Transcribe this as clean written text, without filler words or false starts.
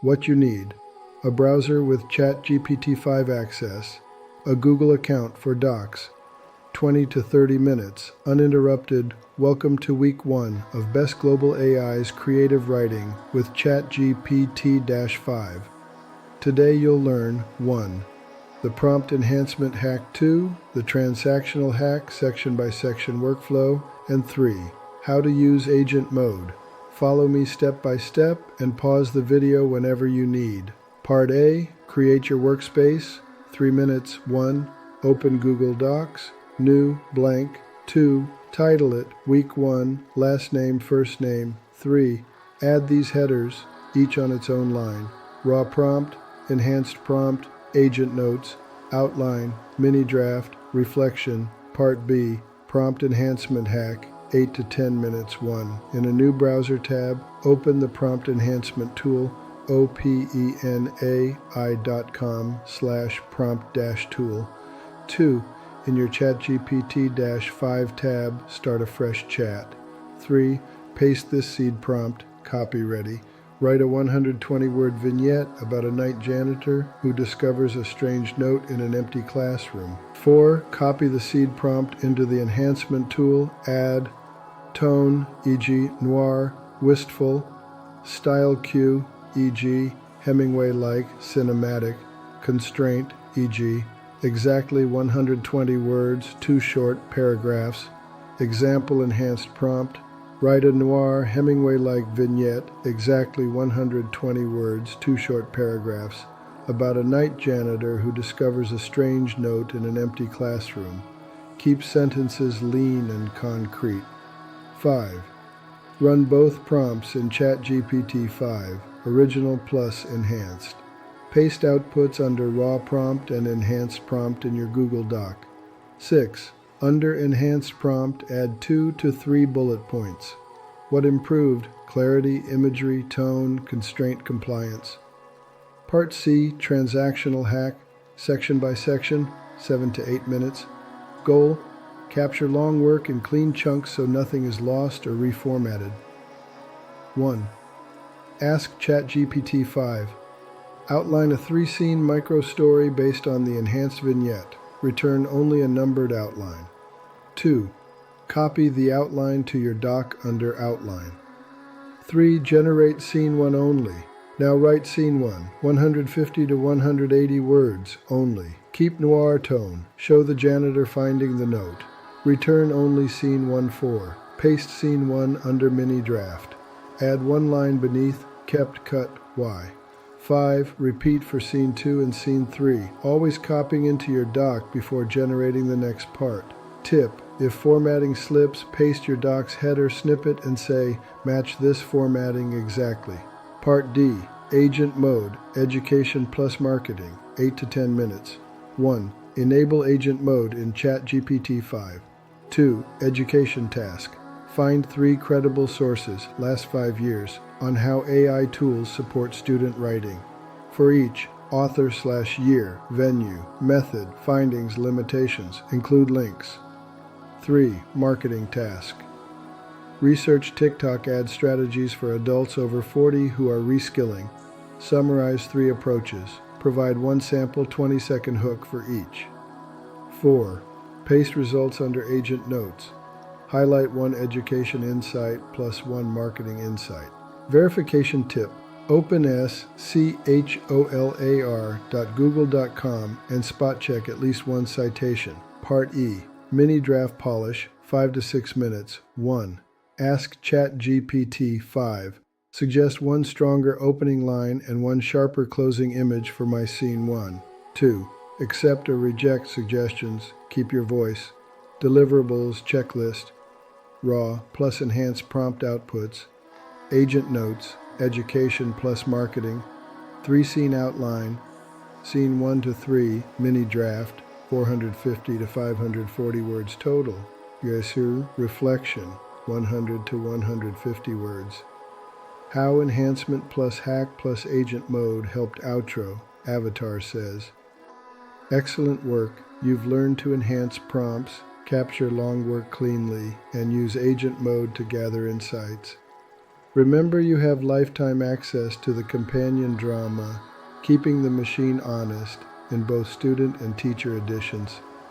What you need: a browser with ChatGPT-5 access, a Google account for Docs, 20 to 30 minutes, uninterrupted. Welcome to week 1 of Best Global AI's Creative Writing with ChatGPT-5. Today you'll learn 1. The Prompt Enhancement Hack, 2. The Transactional Hack section-by-section workflow, and 3. How to use Agent Mode. Follow me step by step and pause the video whenever you need. Part A, create your workspace. 3 minutes. 1. Open Google Docs. New, blank. 2. Title it Week 1, last name, first name. 3. Add these headers, each on its own line. Raw prompt, enhanced prompt, agent notes, outline, mini draft, reflection. Part B, Prompt Enhancement Hack, 8 to 10 minutes. 1. In a new browser tab, open the Prompt Enhancement tool, openai.com/prompt-tool. 2. In your ChatGPT-5 tab, start a fresh chat. 3. Paste this seed prompt, copy ready. Write a 120-word vignette about a night janitor who discovers a strange note in an empty classroom. 4. Copy the seed prompt into the enhancement tool, add tone, e.g. noir, wistful, style cue, e.g. Hemingway-like, cinematic, constraint, e.g. exactly 120 words, 2 short paragraphs. Example enhanced prompt. Write a noir, Hemingway-like vignette, exactly 120 words, 2 short paragraphs, about a night janitor who discovers a strange note in an empty classroom. Keep sentences lean and concrete. 5. Run both prompts in ChatGPT-5, original plus enhanced. Paste outputs under raw prompt and enhanced prompt in your Google Doc. 6. Under enhanced prompt, add 2 to 3 bullet points. What improved? Clarity, imagery, tone, constraint compliance. Part C, Transactional Hack, section by section, 7 to 8 minutes. Goal: capture long work in clean chunks so nothing is lost or reformatted. 1. Ask ChatGPT-5. Outline a 3-scene micro-story based on the enhanced vignette. Return only a numbered outline. 2. Copy the outline to your doc under Outline. 3. Generate Scene 1 only. Now write Scene 1, 150 to 180 words only. Keep noir tone. Show the janitor finding the note. Return only Scene 1-4. Paste Scene 1 under Mini Draft. Add 1 line beneath, kept cut Y. 5. Repeat for Scene 2 and Scene 3, always copying into your doc before generating the next part. Tip: if formatting slips, paste your doc's header snippet and say, match this formatting exactly. Part D, Agent Mode, Education plus Marketing, 8 to 10 minutes. 1. Enable Agent Mode in ChatGPT-5. 2. Education task. Find 3 credible sources, last 5 years, on how AI tools support student writing. For each, author/year, venue, method, findings, limitations, include links. 3. Marketing task. Research TikTok ad strategies for adults over 40 who are reskilling. Summarize 3 approaches. Provide 1 sample 20-second hook for each. 4. Paste results under Agent Notes. Highlight 1 education insight plus 1 marketing insight. Verification tip: open scholar.google.com and spot check at least 1 citation. Part E, Mini Draft Polish, 5 to 6 minutes. 1. Ask ChatGPT-5. Suggest 1 stronger opening line and 1 sharper closing image for my Scene 1. 2. Accept or reject suggestions. Keep your voice. Deliverables checklist. Raw plus enhanced prompt outputs. Agent notes, education plus marketing. 3-scene outline. Scene 1 to 3, mini draft, 450 to 540 words total. Yesu, reflection, 100 to 150 words. How enhancement plus hack plus agent mode helped outro, Avatar says. Excellent work. You've learned to enhance prompts, capture long work cleanly, and use agent mode to gather insights. Remember, you have lifetime access to the companion drama, Keeping the Machine Honest, in both student and teacher editions.